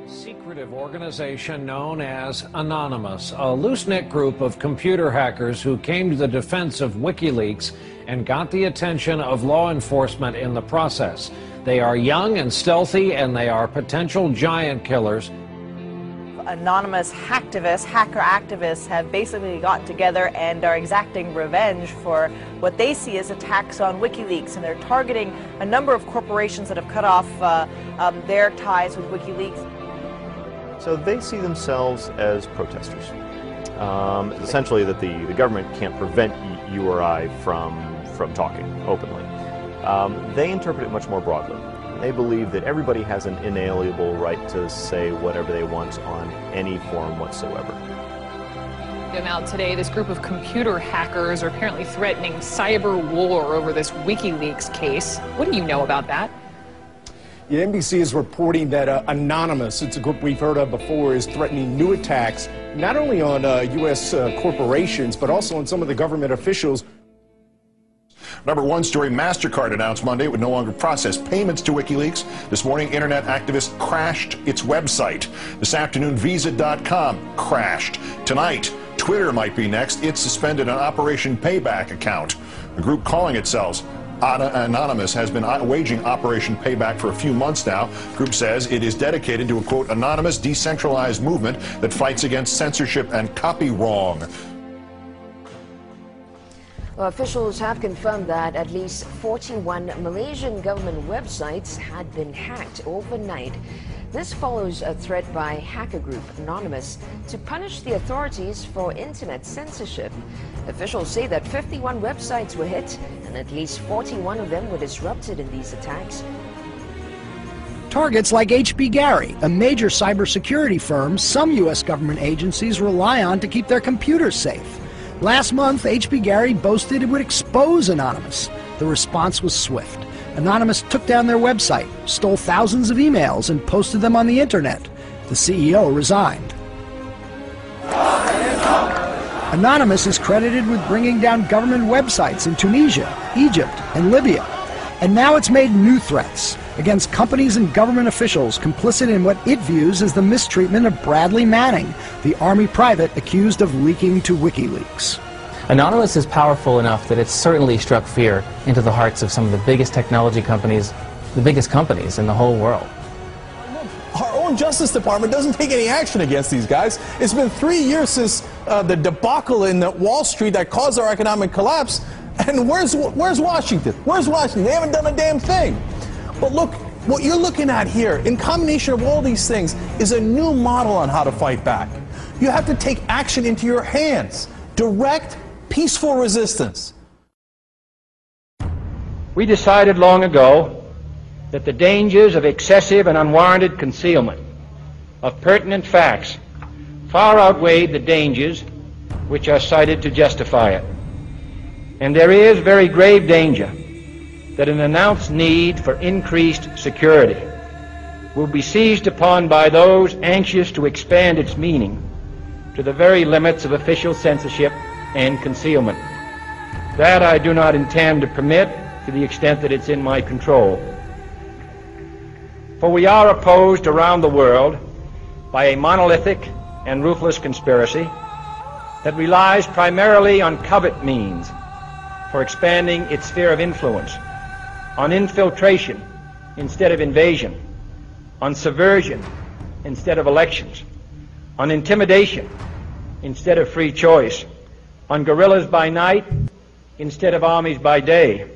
Secretive organization known as Anonymous, a loose-knit group of computer hackers who came to the defense of WikiLeaks and got the attention of law enforcement in the process. They are young and stealthy, and they are potential giant killers. Anonymous hacker activists have basically got together and are exacting revenge for what they see as attacks on WikiLeaks, and they're targeting a number of corporations that have cut off their ties with WikiLeaks. So they see themselves as protesters. Essentially that the government can't prevent you or I from talking openly. They interpret it much more broadly. They believe that everybody has an inalienable right to say whatever they want on any forum whatsoever. Now today, this group of computer hackers are apparently threatening cyber war over this WikiLeaks case. What do you know about that? Yeah, NBC is reporting that Anonymous, it's a group we've heard of before, is threatening new attacks not only on U.S. corporations, but also on some of the government officials. Number one story, MasterCard announced Monday it would no longer process payments to WikiLeaks. This morning, internet activists crashed its website. This afternoon, Visa.com crashed. Tonight, Twitter might be next. It suspended an Operation Payback account. A group calling itself Anonymous has been waging Operation Payback for a few months now. The group says it is dedicated to a, quote, anonymous, decentralized movement that fights against censorship and copy wrong. Well, officials have confirmed that at least 41 Malaysian government websites had been hacked overnight. This follows a threat by hacker group Anonymous to punish the authorities for internet censorship. Officials say that 51 websites were hit and at least 41 of them were disrupted in these attacks. Targets like HB Gary, a major cybersecurity firm some U.S. government agencies rely on to keep their computers safe. Last month, HB Gary boasted it would expose Anonymous. The response was swift. Anonymous took down their website, stole thousands of emails, and posted them on the internet. The CEO resigned. Anonymous is credited with bringing down government websites in Tunisia, Egypt, and Libya. And now it's made new threats against companies and government officials complicit in what it views as the mistreatment of Bradley Manning, the Army private accused of leaking to WikiLeaks. Anonymous is powerful enough that it's certainly struck fear into the hearts of some of the biggest technology companies, the biggest companies in the whole world. Our own Justice Department doesn't take any action against these guys. It's been 3 years since the debacle in Wall Street that caused our economic collapse. And where's Washington? Where's Washington? They haven't done a damn thing. But look, what you're looking at here, in combination of all these things, is a new model on how to fight back. You have to take action into your hands. Direct, peaceful resistance. We decided long ago that the dangers of excessive and unwarranted concealment of pertinent facts far outweighed the dangers which are cited to justify it. And there is very grave danger that an announced need for increased security will be seized upon by those anxious to expand its meaning to the very limits of official censorship and concealment. That I do not intend to permit to the extent that it's in my control. For we are opposed around the world by a monolithic and ruthless conspiracy that relies primarily on covert means for expanding its sphere of influence, on infiltration instead of invasion, on subversion instead of elections, on intimidation instead of free choice, on guerrillas by night instead of armies by day.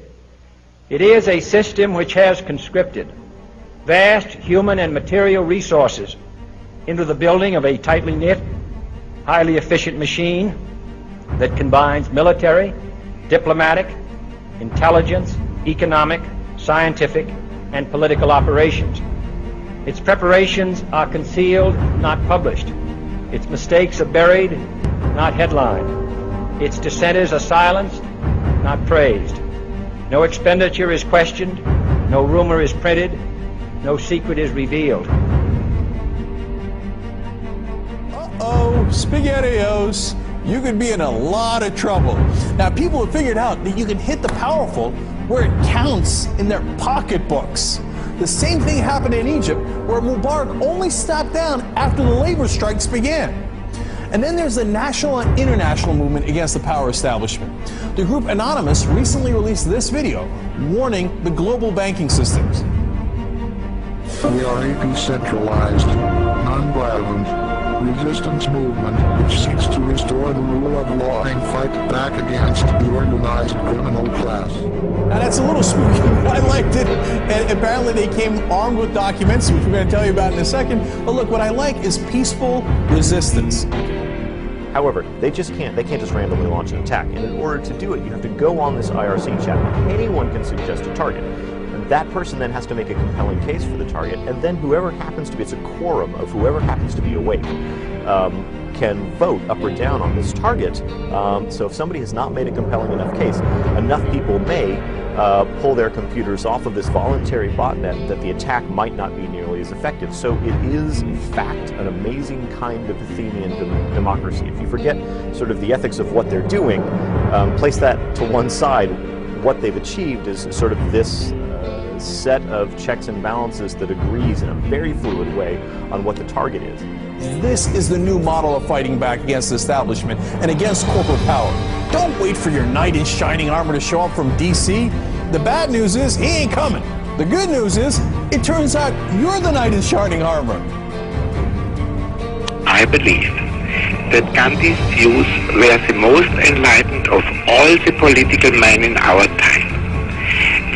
It is a system which has conscripted vast human and material resources into the building of a tightly knit, highly efficient machine that combines military, diplomatic, intelligence, economic, scientific, and political operations. Its preparations are concealed, not published. Its mistakes are buried, not headlined. Its dissenters are silenced, not praised. No expenditure is questioned, no rumor is printed, no secret is revealed. Uh-oh, SpaghettiOs. You could be in a lot of trouble. Now, people have figured out that you can hit the powerful where it counts in their pocketbooks. The same thing happened in Egypt, where Mubarak only stepped down after the labor strikes began. And then there's the national and international movement against the power establishment. The group Anonymous recently released this video warning the global banking systems. We are a decentralized, non-violent, resistance movement which seeks to restore the rule of law and fight back against the organized criminal class. Now that's a little spooky, but I liked it. And apparently they came armed with documents, which we're going to tell you about in a second. But look, what I like is peaceful resistance. However, they can't just randomly launch an attack. And in order to do it, you have to go on this IRC chat. Anyone can suggest a target. That person then has to make a compelling case for the target, and then whoever happens to be, it's a quorum of whoever happens to be awake, can vote up or down on this target. So if somebody has not made a compelling enough case, enough people may pull their computers off of this voluntary botnet that the attack might not be nearly as effective. So it is, in fact, an amazing kind of Athenian democracy. If you forget sort of the ethics of what they're doing, place that to one side, what they've achieved is sort of this set of checks and balances that agrees in a very fluid way on what the target is. This is the new model of fighting back against the establishment and against corporate power. Don't wait for your knight in shining armor to show up from DC. The bad news is he ain't coming. The good news is it turns out you're the knight in shining armor. I believe that Gandhi's views were the most enlightened of all the political men in our time.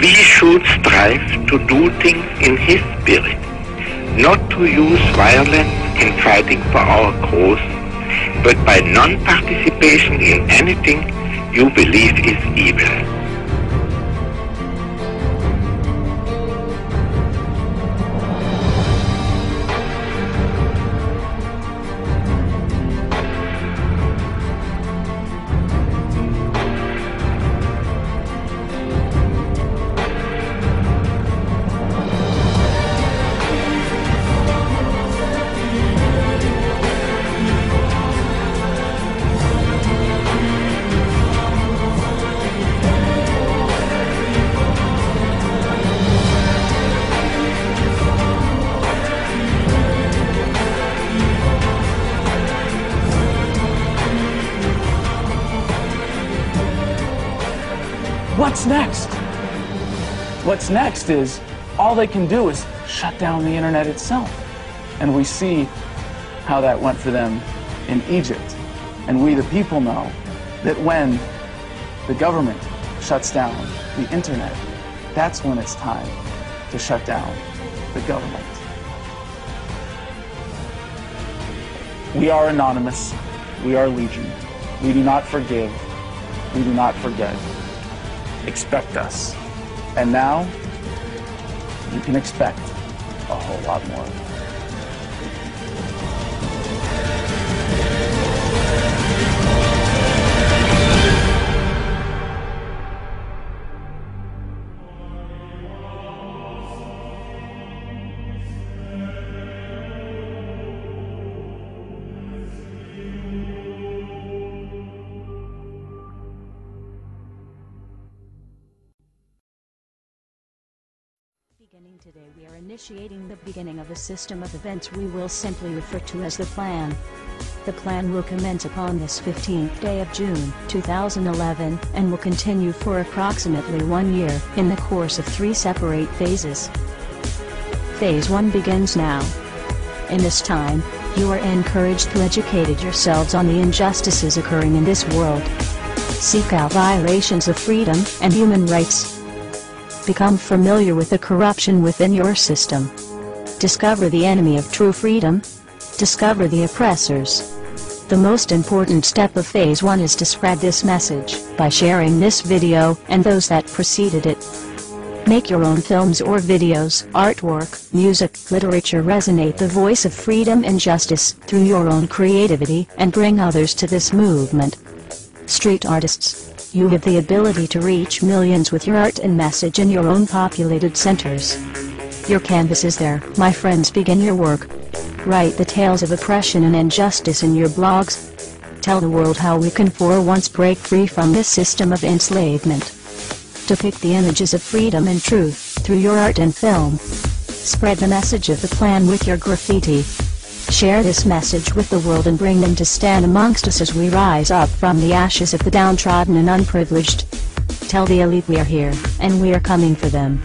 We should strive to do things in his spirit, not to use violence in fighting for our cause, but by non-participation in anything you believe is evil. What's next? What's next is all they can do is shut down the internet itself. And we see how that went for them in Egypt. And we the people know that when the government shuts down the internet, that's when it's time to shut down the government. We are Anonymous. We are Legion. We do not forgive. We do not forget. Expect us. And now, you can expect a whole lot more. Beginning today, we are initiating the beginning of a system of events we will simply refer to as the Plan. The Plan will commence upon this 15th day of June, 2011, and will continue for approximately 1 year, in the course of 3 separate phases. Phase 1 begins now. In this time, you are encouraged to educate yourselves on the injustices occurring in this world. Seek out violations of freedom and human rights. Become familiar with the corruption within your system. Discover the enemy of true freedom. Discover the oppressors. The most important step of Phase 1 is to spread this message by sharing this video and those that preceded it. Make your own films or videos, artwork, music, literature. Resonate the voice of freedom and justice through your own creativity and bring others to this movement. Street artists, you have the ability to reach millions with your art and message in your own populated centers. Your canvas is there, my friends. Begin your work. Write the tales of oppression and injustice in your blogs. Tell the world how we can for once break free from this system of enslavement. Depict the images of freedom and truth through your art and film. Spread the message of the plan with your graffiti. Share this message with the world and bring them to stand amongst us as we rise up from the ashes of the downtrodden and unprivileged. Tell the elite we are here, and we are coming for them.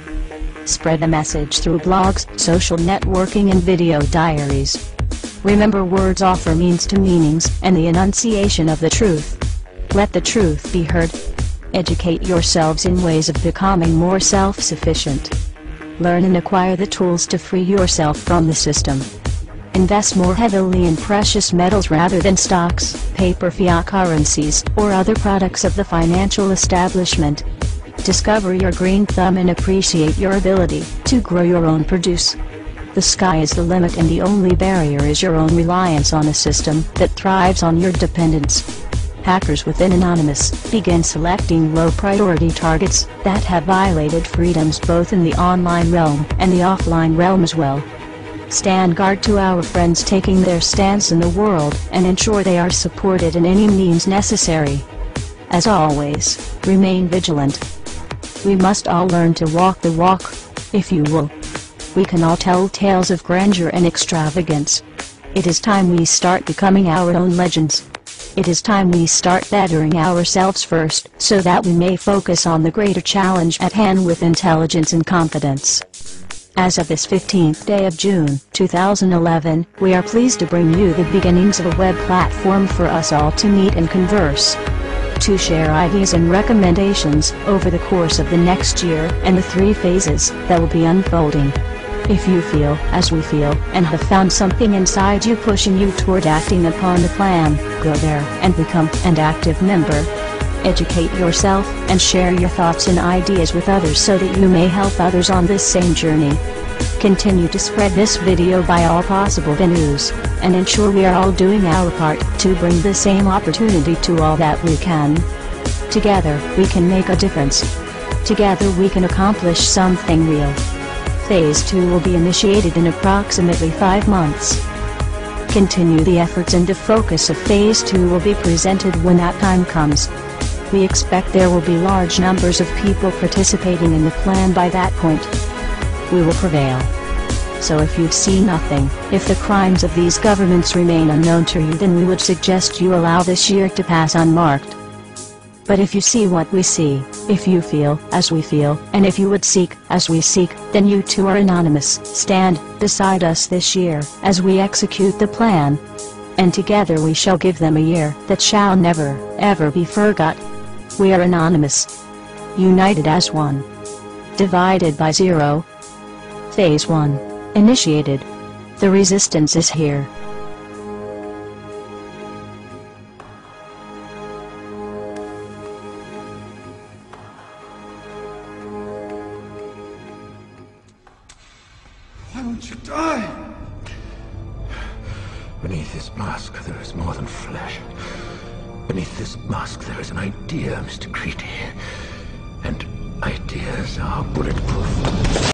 Spread the message through blogs, social networking and video diaries. Remember, words offer means to meanings and the enunciation of the truth. Let the truth be heard. Educate yourselves in ways of becoming more self-sufficient. Learn and acquire the tools to free yourself from the system. Invest more heavily in precious metals rather than stocks, paper, fiat currencies, or other products of the financial establishment. Discover your green thumb and appreciate your ability to grow your own produce. The sky is the limit, and the only barrier is your own reliance on a system that thrives on your dependence. Hackers within Anonymous begin selecting low-priority targets that have violated freedoms both in the online realm and the offline realm as well. Stand guard to our friends taking their stance in the world and ensure they are supported in any means necessary. As always, remain vigilant. We must all learn to walk the walk, if you will. We can all tell tales of grandeur and extravagance. It is time we start becoming our own legends. It is time we start bettering ourselves first, so that we may focus on the greater challenge at hand with intelligence and confidence. As of this 15th day of June, 2011, we are pleased to bring you the beginnings of a web platform for us all to meet and converse. To share ideas and recommendations over the course of the next year and the 3 phases that will be unfolding. If you feel, as we feel, and have found something inside you pushing you toward acting upon the plan, go there and become an active member. Educate yourself and share your thoughts and ideas with others so that you may help others on this same journey. Continue to spread this video by all possible venues, and ensure we are all doing our part to bring the same opportunity to all that we can. Together, we can make a difference. Together we can accomplish something real. Phase 2 will be initiated in approximately 5 months. Continue the efforts, and the focus of Phase 2 will be presented when that time comes. We expect there will be large numbers of people participating in the plan by that point. We will prevail. So if you see nothing, if the crimes of these governments remain unknown to you, then we would suggest you allow this year to pass unmarked. But if you see what we see, if you feel as we feel, and if you would seek as we seek, then you too are anonymous. Stand beside us this year as we execute the plan. And together we shall give them a year that shall never, ever be forgot. We are anonymous. United as one. Divided by zero. Phase 1. Initiated. The resistance is here. Why won't you die? Beneath this mask, there is more than flesh. Beneath this mask, there is an idea, Mr. Creedy. And ideas are bulletproof.